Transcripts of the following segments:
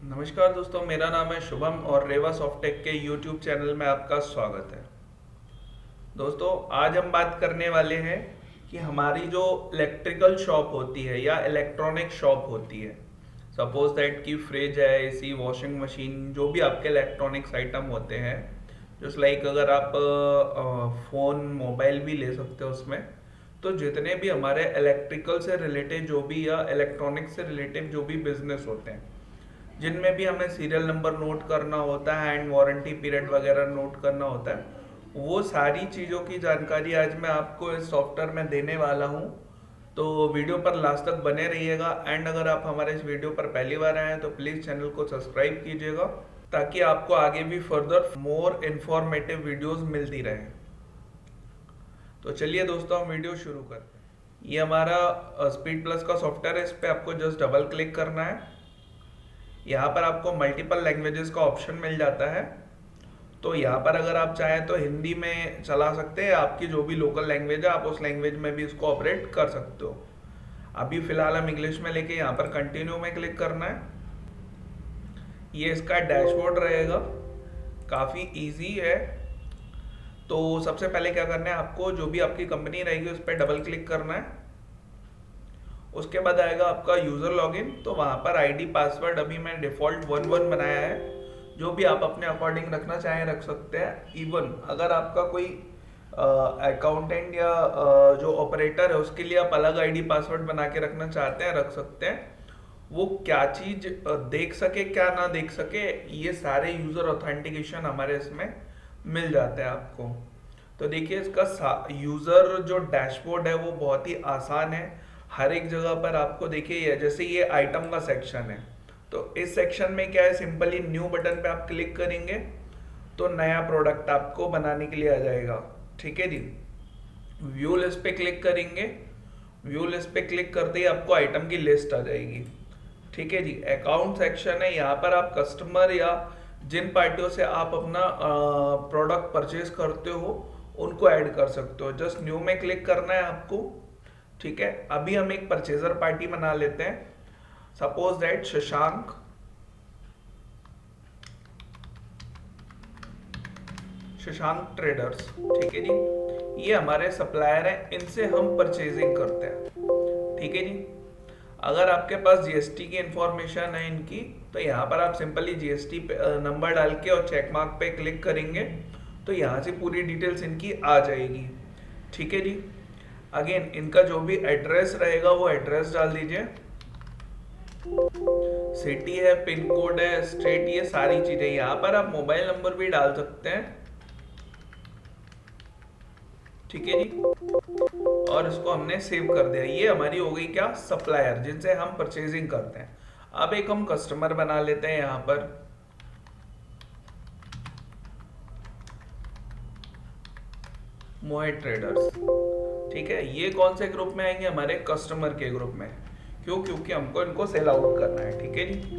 नमस्कार दोस्तों, मेरा नाम है शुभम और रेवा सॉफ्टेक के यूट्यूब चैनल में आपका स्वागत है। दोस्तों, आज हम बात करने वाले हैं कि हमारी जो इलेक्ट्रिकल शॉप होती है या इलेक्ट्रॉनिक शॉप होती है, सपोज दैट कि फ्रिज है, एसी, वॉशिंग मशीन, जो भी आपके इलेक्ट्रॉनिक्स आइटम होते हैं, जस्ट लाइक अगर आप फ़ोन मोबाइल भी ले सकते हो उसमें, तो जितने भी हमारे इलेक्ट्रिकल से रिलेटेड जो भी या इलेक्ट्रॉनिक से रिलेटेड जो भी बिजनेस होते हैं, जिनमें भी हमें सीरियल नंबर नोट करना होता है एंड वारंटी पीरियड वगैरह नोट करना होता है, वो सारी चीज़ों की जानकारी आज मैं आपको इस सॉफ्टवेयर में देने वाला हूँ। तो वीडियो पर लास्ट तक बने रहिएगा एंड अगर आप हमारे इस वीडियो पर पहली बार आए हैं तो प्लीज़ चैनल को सब्सक्राइब कीजिएगा, ताकि आपको आगे भी फर्दर मोर इन्फॉर्मेटिव वीडियोस मिलती रहे। तो चलिए दोस्तों, हम वीडियो शुरू करते हैं। ये हमारा स्पीड प्लस का सॉफ्टवेयर है। इस पर आपको जस्ट डबल क्लिक करना है। यहाँ पर आपको मल्टीपल लैंग्वेजेस का ऑप्शन मिल जाता है। तो यहाँ पर अगर आप चाहें तो हिंदी में चला सकते हैं, आपकी जो भी लोकल लैंग्वेज है आप उस लैंग्वेज में भी इसको ऑपरेट कर सकते हो। अभी फिलहाल हम इंग्लिश में लेके यहाँ पर कंटिन्यू में क्लिक करना है। ये इसका डैशबोर्ड रहेगा, काफ़ी इजी है। तो सबसे पहले क्या करना है, आपको जो भी आपकी कंपनी रहेगी उस पर डबल क्लिक करना है। उसके बाद आएगा आपका यूज़र लॉगिन। तो वहाँ पर आईडी पासवर्ड अभी मैं डिफ़ॉल्ट 11 बनाया है, जो भी आप अपने अकॉर्डिंग रखना चाहें रख सकते हैं। इवन अगर आपका कोई अकाउंटेंट या जो ऑपरेटर है उसके लिए आप अलग आईडी पासवर्ड बना के रखना चाहते हैं रख सकते हैं। वो क्या चीज़ देख सके क्या ना देख सके, ये सारे यूज़र ऑथेंटिकेशन हमारे इसमें मिल जाते हैं आपको। तो देखिए, इसका यूज़र जो डैशबोर्ड है वो बहुत ही आसान है। हर एक जगह पर आपको देखिए, जैसे ये आइटम का सेक्शन है, तो इस सेक्शन में क्या है, सिंपली न्यू बटन पे आप क्लिक करेंगे तो नया प्रोडक्ट आपको बनाने के लिए आ जाएगा। ठीक है जी। व्यू लिस्ट पे क्लिक करेंगे, व्यू लिस्ट पे क्लिक करते ही आपको आइटम की लिस्ट आ जाएगी। ठीक है जी। अकाउंट सेक्शन है, यहाँ पर आप कस्टमर या जिन पार्टियों से आप अपना प्रोडक्ट परचेज करते हो उनको ऐड कर सकते हो। जस्ट न्यू में क्लिक करना है आपको। ठीक है। अभी हम एक परचेजर पार्टी बना लेते हैं, suppose that Shashank. Shashank traders, ठीक है जी। ये हमारे सप्लायर हैं, इनसे हम परचेजिंग करते हैं। ठीक है जी। अगर आपके पास जीएसटी की इंफॉर्मेशन है इनकी, तो यहाँ पर आप सिंपली जीएसटी नंबर डाल के और चेक मार्क पे क्लिक करेंगे तो यहाँ से पूरी डिटेल्स इनकी आ जाएगी। ठीक है जी। अगेन इनका जो भी एड्रेस रहेगा वो एड्रेस डाल दीजिए। सिटी है, पिन कोड है, स्टेट, ये सारी चीजें। यहाँ पर आप मोबाइल नंबर भी डाल सकते हैं। ठीक है जी। और इसको हमने सेव कर दिया। ये हमारी हो गई क्या, सप्लायर, जिनसे हम परचेजिंग करते हैं। अब एक हम कस्टमर बना लेते हैं यहाँ पर। मोहित ट्रेडर्स। ठीक है। ये कौन से ग्रुप में आएंगे, हमारे कस्टमर के ग्रुप में। क्यों? क्योंकि हमको इनको सेल आउट करना है। ठीक है जी।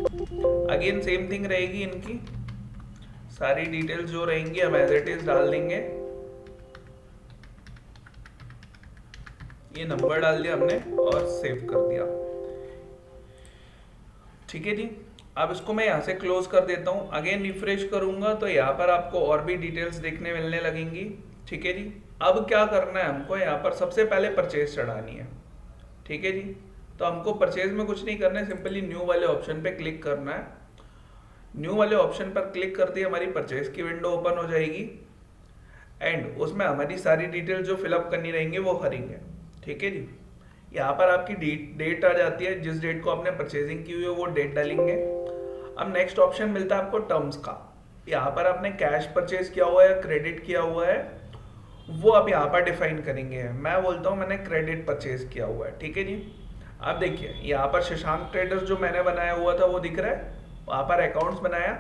अगेन सेम थिंग रहेगी, इनकी सारी डिटेल्स जो रहेंगी हम एज इट इज डाल देंगे। ये नंबर डाल दिया हमने और सेव कर दिया। ठीक है जी। अब इसको मैं यहाँ से क्लोज कर देता हूँ। अगेन रिफ्रेश करूंगा तो यहाँ पर आपको और भी डिटेल्स देखने मिलने लगेंगी। ठीक है जी। अब क्या करना है, हमको यहाँ पर सबसे पहले परचेज चढ़ानी है। ठीक है जी। तो हमको परचेज में कुछ नहीं करना है, सिंपली न्यू वाले ऑप्शन पे क्लिक करना है। न्यू वाले ऑप्शन पर क्लिक करते ही हमारी परचेज की विंडो ओपन हो जाएगी एंड उसमें हमारी सारी डिटेल जो फिलअप करनी रहेंगी वो करेंगे। ठीक है जी। यहाँ पर आपकी डेट आ जाती है, जिस डेट को आपने परचेजिंग की हुई है वो डेट डालेंगे। अब नेक्स्ट ऑप्शन मिलता है आपको टर्म्स का। यहाँ पर आपने कैश परचेज किया हुआ है, क्रेडिट किया हुआ है, वो आप यहाँ पर डिफाइन करेंगे। मैं बोलता हूँ मैंने क्रेडिट परचेज किया हुआ है। ठीक है जी। अब देखिए, यहाँ पर शशांक ट्रेडर्स जो मैंने बनाया हुआ था वो दिख रहा है, वहाँ पर अकाउंट्स बनाया,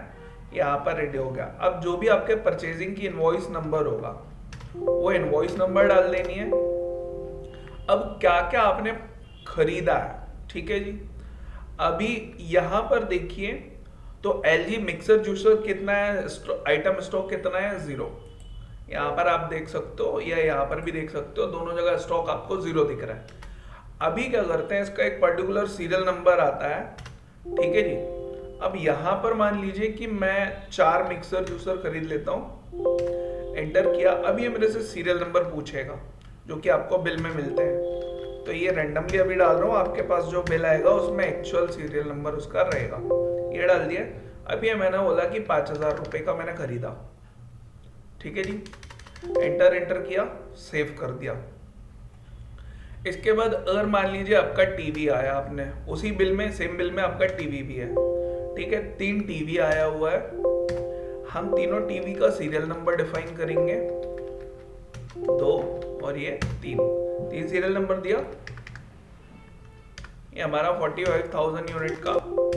यहाँ पर रेडी हो गया। अब जो भी आपके परचेजिंग की इनवॉइस नंबर होगा वो इनवॉइस नंबर डाल देनी है। अब क्या क्या आपने खरीदा है। ठीक है जी। अभी यहाँ पर देखिए, तो एलजी मिक्सर जूसर कितना है, आइटम स्टॉक कितना है, 0। यहाँ पर आप देख सकते हो या यहाँ पर भी देख सकते हो, दोनों जगह स्टॉक आपको 0 दिख रहा है। अभी क्या करते हैं, इसका एक पर्टिकुलर सीरियल नंबर आता है। ठीक है जी। अब यहाँ पर मान लीजिए कि मैं 4 मिक्सर जूसर खरीद लेता हूँ, एंटर किया। अब ये मेरे से सीरियल नंबर पूछेगा जो कि आपको बिल में मिलते हैं, तो ये रैंडमली अभी डाल रहा हूँ, आपके पास जो बिल आएगा उसमें एक्चुअल सीरियल नंबर उसका रहेगा। ये डाल दिया। अब ये मैंने बोला कि 5,000 रुपये का मैंने खरीदा, ठीक है जी। एंटर किया, सेव कर दिया। इसके बाद अगर मान लीजिए आपका टीवी आया, आपने उसी बिल में, सेम बिल में आपका टीवी भी है, ठीक है, 3 टीवी आया हुआ है। हम तीनों टीवी का सीरियल नंबर डिफाइन करेंगे, 2 और ये 3 सीरियल नंबर दिया। ये हमारा 45,000 यूनिट का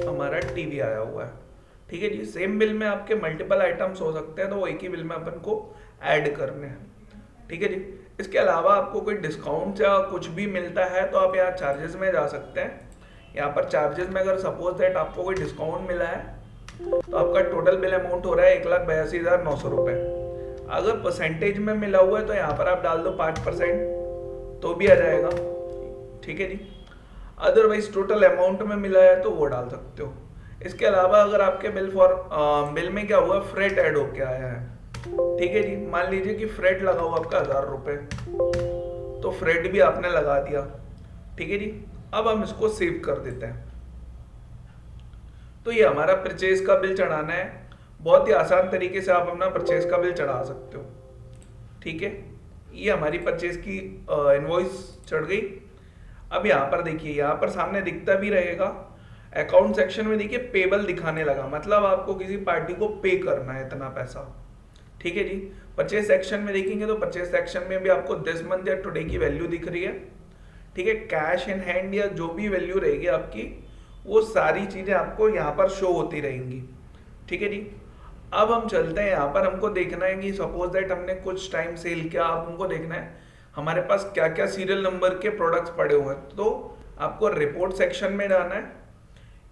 हमारा टीवी आया हुआ है, ठीक है जी। सेम बिल में आपके मल्टीपल आइटम्स हो सकते हैं, तो वो एक ही बिल में अपन को ऐड करने हैं, ठीक है जी। इसके अलावा आपको कोई डिस्काउंट या कुछ भी मिलता है तो आप यहाँ चार्जेस में जा सकते हैं। यहाँ पर चार्जेस में अगर सपोज दैट आपको कोई डिस्काउंट मिला है तो आपका टोटल बिल अमाउंट हो रहा है 1,82,900 रुपये। अगर परसेंटेज में मिला हुआ है तो यहाँ पर आप डाल दो 5%, तो भी आ जाएगा, ठीक है जी। अदरवाइज टोटल अमाउंट में मिला है तो वो डाल सकते हो। इसके अलावा अगर आपके बिल में क्या हुआ, फ्रेट ऐड होके आया है, ठीक है जी। मान लीजिए कि फ्रेट लगा हुआ आपका 1,000 रुपये, तो फ्रेट भी आपने लगा दिया, ठीक है जी। अब हम इसको सेव कर देते हैं। तो ये हमारा परचेज का बिल चढ़ाना है। बहुत ही आसान तरीके से आप अपना परचेज का बिल चढ़ा सकते हो, ठीक है। ये हमारी परचेज की इनवॉइस चढ़ गई। अब यहाँ पर देखिए, यहाँ पर सामने दिखता भी रहेगा, अकाउंट सेक्शन में देखिए पेबल दिखाने लगा, मतलब आपको किसी पार्टी को पे करना है इतना पैसा, ठीक है जी। परचेज सेक्शन में देखेंगे तो परचेज सेक्शन में भी आपको दिस मंथ या टुडे की वैल्यू दिख रही है, ठीक है। कैश इन हैंड या जो भी वैल्यू रहेगी आपकी, वो सारी चीजें आपको यहाँ पर शो होती रहेंगी, ठीक है जी। अब हम चलते हैं, यहाँ पर हमको देखना है कि सपोज दैट हमने कुछ टाइम सेल किया, अब हमको देखना है हमारे पास क्या क्या सीरियल नंबर के प्रोडक्ट्स पड़े हुए हैं। तो आपको रिपोर्ट सेक्शन में जाना है,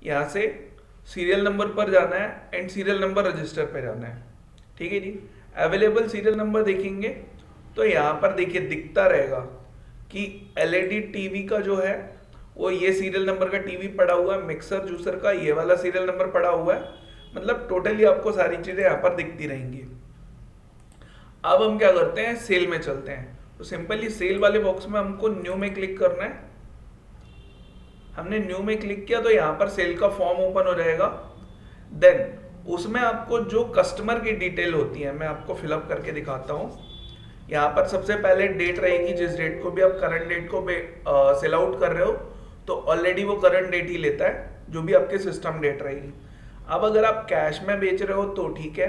यहाँ से सीरियल नंबर पर जाना है एंड सीरियल नंबर रजिस्टर पे जाना है, ठीक है जी। अवेलेबल सीरियल नंबर देखेंगे तो यहाँ पर देखिए दिखता रहेगा कि एलईडी टीवी का जो है वो ये सीरियल नंबर का टीवी पड़ा हुआ है, मिक्सर जूसर का ये वाला सीरियल नंबर पड़ा हुआ है, मतलब टोटली आपको सारी चीजें यहाँ पर दिखती रहेंगी। अब हम क्या करते हैं, सेल में चलते हैं। तो सिंपली सेल वाले बॉक्स में हमको न्यू में क्लिक करना है। हमने न्यू में क्लिक किया तो यहाँ पर सेल का फॉर्म ओपन हो जाएगा। देन उसमें आपको जो कस्टमर की डिटेल होती है मैं आपको फिलअप करके दिखाता हूँ। यहाँ पर सबसे पहले डेट रहेगी, जिस डेट को भी आप करंट डेट को सेल आउट कर रहे हो तो ऑलरेडी वो करंट डेट ही लेता है, जो भी आपके सिस्टम डेट रहेगी। अब अगर आप कैश में बेच रहे हो तो ठीक है,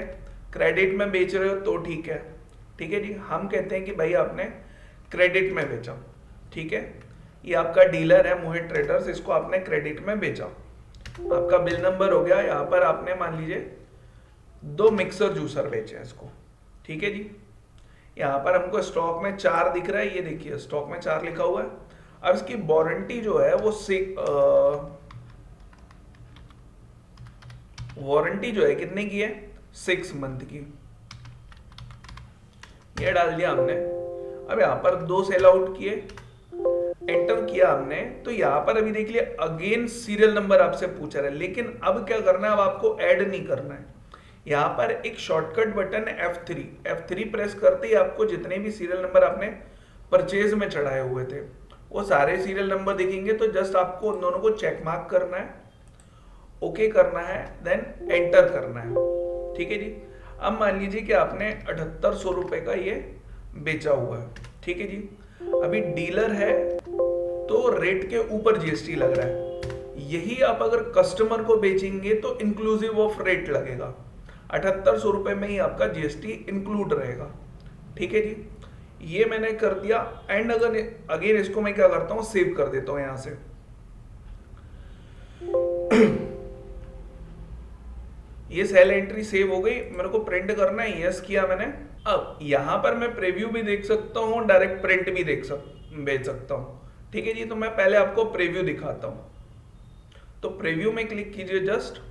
क्रेडिट में बेच रहे हो तो ठीक है, ठीक है जी। हम कहते हैं कि भाई आपने क्रेडिट में बेचा, ठीक है। ये आपका डीलर है मोहित ट्रेडर्स, इसको आपने क्रेडिट में बेचा, आपका बिल नंबर हो गया। यहाँ पर आपने मान लीजिए 2 मिक्सर जूसर बेचे इसको, ठीक है जी। यहाँ पर हमको स्टॉक में 4 दिख रहा है, ये देखिए स्टॉक में 4 लिखा हुआ है। अब इसकी वारंटी जो है वो वारंटी जो है कितने की है, 6 मंथ की, ये डाल दिया हमने। अब यहाँ पर 2 सेल आउट किए, एंटर किया हमने, तो यहाँ पर अभी देख लिया अगेन सीरियल नंबर आपसे पूछ रहा है, लेकिन अब क्या करना है, अब आपको ऐड नहीं करना है। यहाँ पर एक शॉर्टकट बटन है F3 प्रेस करते ही आपको जितने भी सीरियल नंबर आपने परचेज में चढ़ाए हुए थे वो सारे सीरियल नंबर दिखेंगे। तो जस्ट आपको उन दोनों को चेक मार्क करना है, ओके करना है, देन एंटर करना है, ठीक है जी। अब मान लीजिए कि आपने 7800 रुपए का ये बेचा हुआ है, ठीक है जी। अभी डीलर है तो रेट के ऊपर जीएसटी लग रहा है, यही आप अगर कस्टमर को बेचेंगे तो इंक्लूसिव ऑफ रेट लगेगा, 7800 रुपए में ही आपका जीएसटी इंक्लूड रहेगा, ठीक है जी। ये मैंने कर दिया एंड अगर अगेन इसको मैं क्या करता हूं, सेव कर देता हूं यहां से। ये सेल एंट्री सेव हो गई, मेरे को प्रिंट करना है, यस किया मैंने। अब यहां पर मैं प्रीव्यू भी देख सकता हूं, डायरेक्ट प्रिंट भी बेच सकता हूं, ठीक है जी। तो मैं पहले आपको प्रीव्यू दिखाता हूं। तो प्रीव्यू में क्लिक कीजिए, जस्ट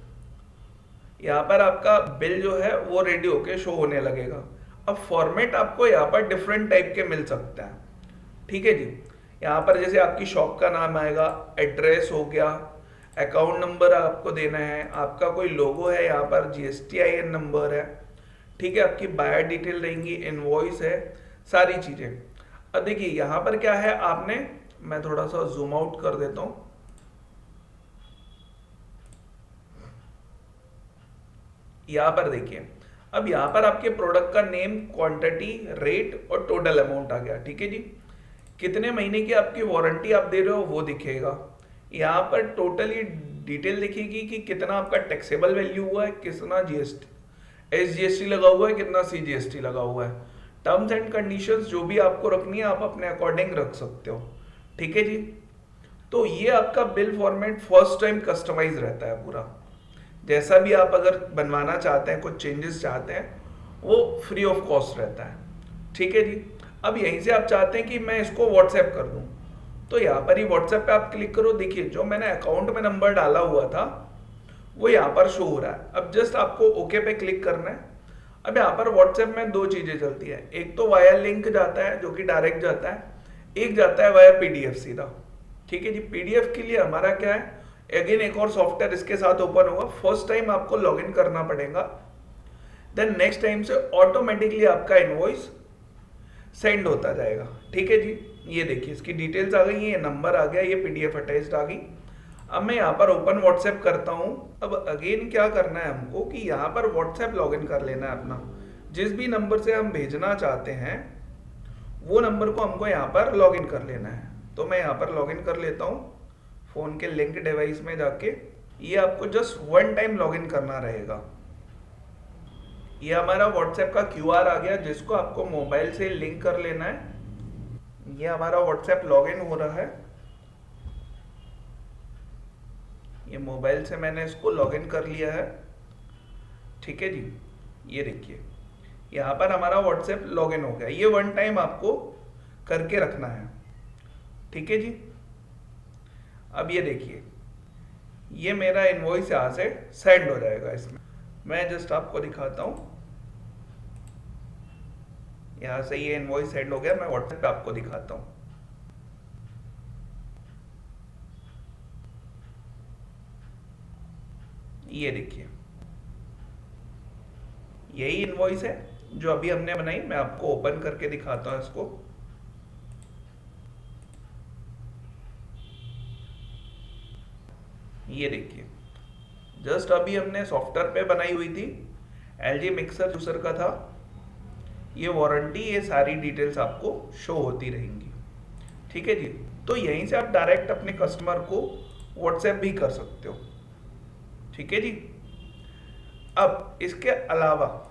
यहाँ पर आपका बिल जो है वो रेडी होके शो होने लगेगा। अब फॉर्मेट आपको यहाँ पर डिफरेंट टाइप के मिल सकता है, ठीक है जी। यहाँ पर जैसे आपकी शॉप का नाम आएगा, एड्रेस हो गया, अकाउंट नंबर आपको देना है, आपका कोई लोगो है, यहाँ पर GSTIN नंबर है, ठीक है, आपकी बायर डिटेल रहेंगी, इनवॉइस है, सारी चीजें। अब देखिए यहाँ पर क्या है, आपने, मैं थोड़ा सा जूम आउट कर देता हूँ, यहाँ पर देखिए, अब यहाँ पर आपके प्रोडक्ट का नेम, क्वांटिटी, रेट और टोटल अमाउंट आ गया, ठीक है जी। कितने महीने की आपकी वारंटी आप दे रहे हो वो दिखेगा। यहाँ पर टोटली डिटेल दिखेगी कि कितना आपका टैक्सेबल वैल्यू हुआ है, कितना GST SGST लगा हुआ है, कितना CGST लगा हुआ है। टर्म्स एंड कंडीशंस जो भी आपको रखनी है आप अपने अकॉर्डिंग रख सकते हो, ठीक है जी। तो ये आपका bill format first time customize रहता है पूरा। जैसा भी आप अगर बनवाना चाहते हैं, कुछ चेंजेस चाहते हैं, वो फ्री ऑफ कॉस्ट रहता है, ठीक है जी। अब यहीं से आप चाहते हैं कि मैं इसको व्हाट्सएप कर दूं, तो यहाँ पर ही व्हाट्सएप पे आप क्लिक करो। देखिए जो मैंने अकाउंट में नंबर डाला हुआ था वो यहाँ पर शो हो रहा है। अब जस्ट आपको ओके पे क्लिक करना है। अब यहाँ पर व्हाट्सएप में दो चीजें चलती है, एक तो वाया लिंक जाता है जो कि डायरेक्ट जाता है, एक जाता है वाया PDF सीधा, ठीक है जी। PDF के लिए हमारा क्या है, अगेन एक और सॉफ्टवेयर इसके साथ ओपन होगा। फर्स्ट टाइम आपको लॉगिन करना पड़ेगा, देन नेक्स्ट टाइम से ऑटोमेटिकली आपका इनवॉइस सेंड होता जाएगा, ठीक है जी। ये देखिए इसकी डिटेल्स आ गई, ये नंबर आ गया, ये PDF अटैच्ड आ गई। अब मैं यहाँ पर ओपन व्हाट्सएप करता हूँ। अब अगेन क्या करना है हमको कि यहाँ पर व्हाट्सएप लॉगिन कर लेना है अपना, जिस भी नंबर से हम भेजना चाहते हैं वो नंबर को हमको यहाँ पर लॉगिन कर लेना है। तो मैं यहाँ पर लॉगिन कर लेता हूँ फोन के लिंक डिवाइस में जाके। ये आपको जस्ट वन टाइम लॉगिन करना रहेगा। ये हमारा व्हाट्सएप का QR आ गया जिसको आपको मोबाइल से लिंक कर लेना है। ये हमारा व्हाट्सएप लॉगिन हो रहा है, ये मोबाइल से मैंने इसको लॉगिन कर लिया है, ठीक है जी। ये देखिए यहाँ पर हमारा व्हाट्सएप लॉगिन हो गया। ये वन टाइम आपको करके रखना है, ठीक है जी। अब ये देखिए ये मेरा इनवॉइस यहाँ से सेंड हो जाएगा। इसमें मैं जस्ट आपको दिखाता हूँ, यहाँ से ये इनवॉइस सेंड हो गया। मैं व्हाट्सएप पे आपको दिखाता हूँ। ये देखिए यही इनवॉइस है जो अभी हमने बनाई। मैं आपको ओपन करके दिखाता हूँ इसको। ये देखिए जस्ट अभी हमने सॉफ्टवेयर पे बनाई हुई थी, LG मिक्सर जूसर का था। ये वारंटी, ये सारी डिटेल्स आपको शो होती रहेंगी, ठीक है जी। तो यहीं से आप डायरेक्ट अपने कस्टमर को व्हाट्सएप भी कर सकते हो, ठीक है जी। अब इसके अलावा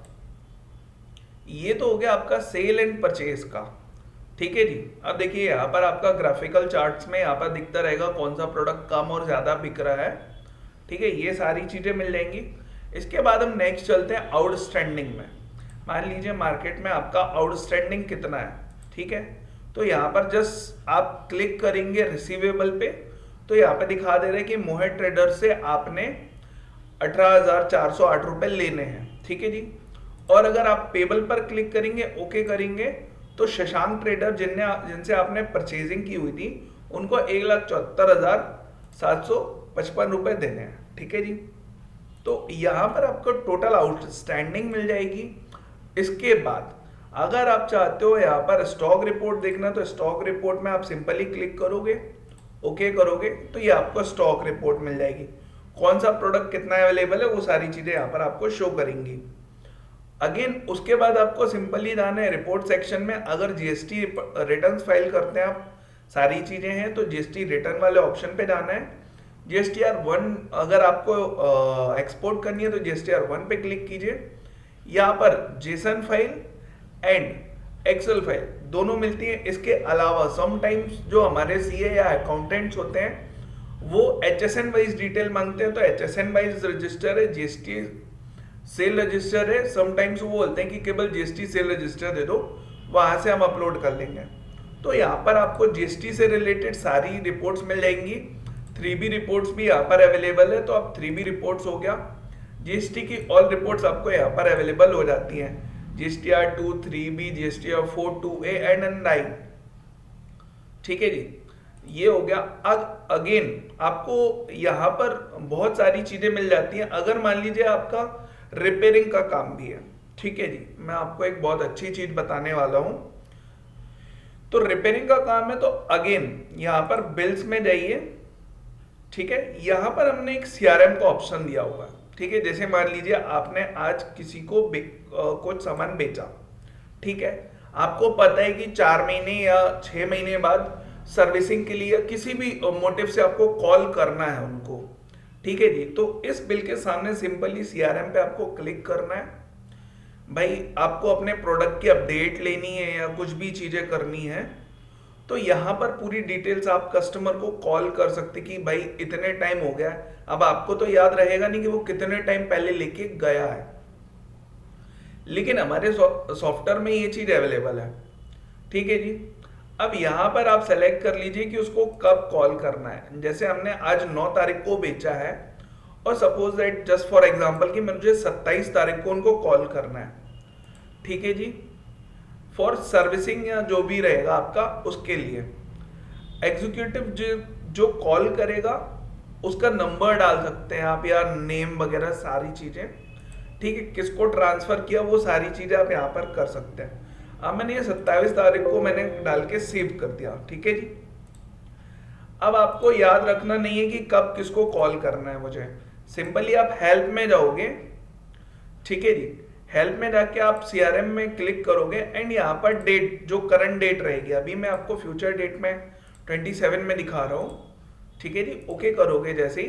ये तो हो गया आपका सेल एंड परचेज का, ठीक है जी। अब देखिए यहाँ पर आपका ग्राफिकल चार्ट्स में यहाँ पर दिखता रहेगा कौन सा प्रोडक्ट कम और ज्यादा बिक रहा है, ठीक है। ये सारी चीजें मिल जाएंगी। इसके बाद हम नेक्स्ट चलते हैं आउटस्टैंडिंग में। मान लीजिए मार्केट में आपका आउटस्टैंडिंग कितना है, ठीक है। तो यहाँ पर जस्ट आप क्लिक करेंगे रिसीवेबल पे, तो यहाँ पे दिखा दे रहे हैं कि मोहे ट्रेडर से आपने 18,408 रुपए लेने हैं, ठीक है जी। और अगर आप पेबल पर क्लिक करेंगे, ओके करेंगे, तो शशांक ट्रेडर जिनसे आपने परचेजिंग की हुई थी उनको 1,74,755 रुपए देने हैं, ठीक है जी। तो यहाँ पर आपको टोटल आउटस्टैंडिंग मिल जाएगी। इसके बाद अगर आप चाहते हो यहाँ पर स्टॉक रिपोर्ट देखना, तो स्टॉक रिपोर्ट में आप सिंपली क्लिक करोगे, ओके करोगे, तो ये आपको स्टॉक रिपोर्ट मिल जाएगी। कौन सा प्रोडक्ट कितना अवेलेबल है वो सारी चीजें यहाँ पर आपको शो करेंगी। अगेन उसके बाद आपको सिंपली जाना है रिपोर्ट सेक्शन में। अगर GST रिटर्न फाइल करते हैं आप, सारी चीजें हैं, तो GST रिटर्न वाले ऑप्शन पे जाना है। GSTR 1 अगर आपको एक्सपोर्ट करनी है तो GSTR 1 पे क्लिक कीजिए। यहाँ पर JSON file and Excel file दोनों मिलती हैं। इसके अलावा समटाइम्स जो हमारे CA या अकाउंटेंट्स होते हैं वो HSN वाइज डिटेल मांगते हैं, तो HSN वाइज रजिस्टर है, GST सेल रजिस्टर है। समटाइम्स वो बोलते हैं कि केवल GST सेल रजिस्टर दे दो, वहां से हम अपलोड कर लेंगे। तो यहाँ पर आपको GST से रिलेटेड सारी रिपोर्ट्स मिल जाएंगी। 3B रिपोर्ट्स भी यहाँ पर अवेलेबल है, तो अब 3B रिपोर्ट्स हो गया। GST की ऑल रिपोर्ट्स आपको यहाँ पर अवेलेबल हो जाती हैं, GSTR 2, 3B, GSTR 4, 2A and 9, ठीक है जी। ये हो गया। अगेन आपको यहाँ पर बहुत सारी चीजें मिल जाती हैं। अगर मान लीजिए आपका रिपेयरिंग का काम भी है, ठीक है जी, मैं आपको एक बहुत अच्छी चीज बताने वाला हूं। तो रिपेयरिंग का काम है तो अगेन यहाँ पर बिल्स में जाइए, ठीक है। यहाँ पर हमने एक सीआरएम का ऑप्शन दिया हुआ है, ठीक है। जैसे मान लीजिए आपने आज किसी को कुछ सामान बेचा, ठीक है। आपको पता है कि 4 महीने या 6 महीने बाद सर्विसिंग के लिए किसी भी मोटिव से आपको कॉल करना है उनको, ठीक है जी। तो इस बिल के सामने सिंपली सीआरएम पे आपको क्लिक करना है। भाई आपको अपने प्रोडक्ट की अपडेट लेनी है या कुछ भी चीजें करनी है, तो यहाँ पर पूरी डिटेल्स आप कस्टमर को कॉल कर सकते कि भाई इतने टाइम हो गया। अब आपको तो याद रहेगा नहीं कि वो कितने टाइम पहले लेके गया है, लेकिन हमारे सॉफ्टवेयर में ये चीज अवेलेबल है, ठीक है जी। अब यहाँ पर आप सेलेक्ट कर लीजिए कि उसको कब कॉल करना है। जैसे हमने आज 9 तारीख को बेचा है और suppose that just for example कि मुझे 27 तारीख को उनको कॉल करना है, ठीक है जी, फॉर सर्विसिंग या जो भी रहेगा आपका उसके लिए। एग्जीक्यूटिव जो कॉल करेगा उसका नंबर डाल सकते हैं आप या नेम वगैरह सारी चीजें, ठीक है। किसको ट्रांसफर किया वो सारी चीजें आप यहाँ पर कर सकते हैं। अब मैंने ये 27 तारीख को मैंने डाल के सेव कर दिया, ठीक है जी। अब आपको याद रखना नहीं है कि कब किसको कॉल करना है मुझे। सिंपली आप हेल्प में जाओगे, ठीक है जी। हेल्प में जाके आप सीआरएम में क्लिक करोगे एंड यहाँ पर डेट जो करंट डेट रहेगी, अभी मैं आपको फ्यूचर डेट में 27 में दिखा रहा हूँ, ठीक है जी। ओके करोगे जैसे ही,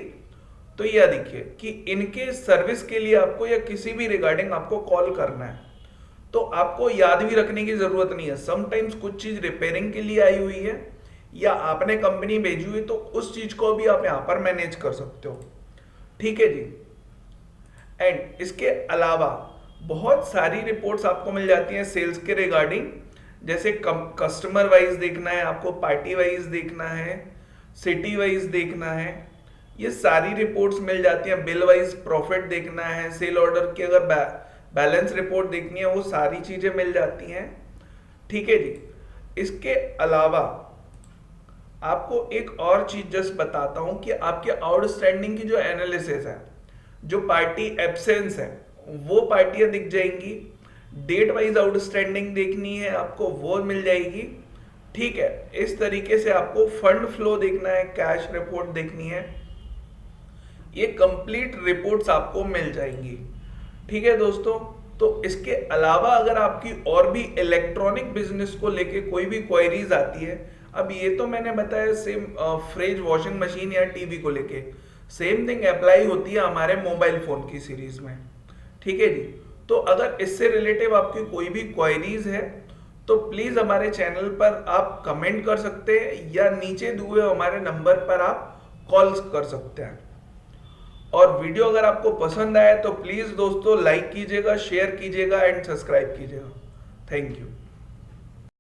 तो यह देखिए कि इनके सर्विस के लिए आपको या किसी भी रिगार्डिंग आपको कॉल करना है तो आपको याद भी रखने की जरूरत नहीं है। समटाइम्स कुछ चीज रिपेयरिंग के लिए आई हुई है या आपने कंपनी भेजी हुई, तो उस चीज को भी आप यहाँ पर मैनेज कर सकते हो, ठीक है जी। एंड इसके अलावा बहुत सारी रिपोर्ट्स आपको मिल जाती हैं सेल्स के रिगार्डिंग। जैसे कस्टमर वाइज देखना है आपको, पार्टी वाइज देखना है, सिटी वाइज देखना है, ये सारी रिपोर्ट्स मिल जाती हैं। बिल वाइज प्रॉफिट देखना है, सेल ऑर्डर की अगर बैलेंस रिपोर्ट देखनी है, वो सारी चीजें मिल जाती हैं, ठीक है जी। इसके अलावा आपको एक और चीज जस्ट बताता हूं कि आपके आउटस्टैंडिंग की जो एनालिसिस है, जो पार्टी एब्सेंस है वो पार्टियां दिख जाएंगी। डेट वाइज आउटस्टैंडिंग देखनी है आपको, वो मिल जाएगी, ठीक है। इस तरीके से आपको फंड फ्लो देखना है, कैश रिपोर्ट देखनी है, ये कंप्लीट रिपोर्ट्स आपको मिल जाएंगी, ठीक है दोस्तों। तो इसके अलावा अगर आपकी और भी इलेक्ट्रॉनिक बिजनेस को लेके कोई भी क्वेरीज आती है, अब ये तो मैंने बताया सेम फ्रिज, वॉशिंग मशीन या टीवी को लेके, सेम थिंग अप्लाई होती है हमारे मोबाइल फोन की सीरीज में, ठीक है जी। तो अगर इससे रिलेटिव आपकी कोई भी क्वेरीज है तो प्लीज हमारे चैनल पर आप कमेंट कर सकते हैं या नीचे दिए हुए हमारे नंबर पर आप कॉल कर सकते हैं। और वीडियो अगर आपको पसंद आए तो प्लीज दोस्तों लाइक कीजिएगा, शेयर कीजिएगा एंड सब्सक्राइब कीजिएगा। Thank you.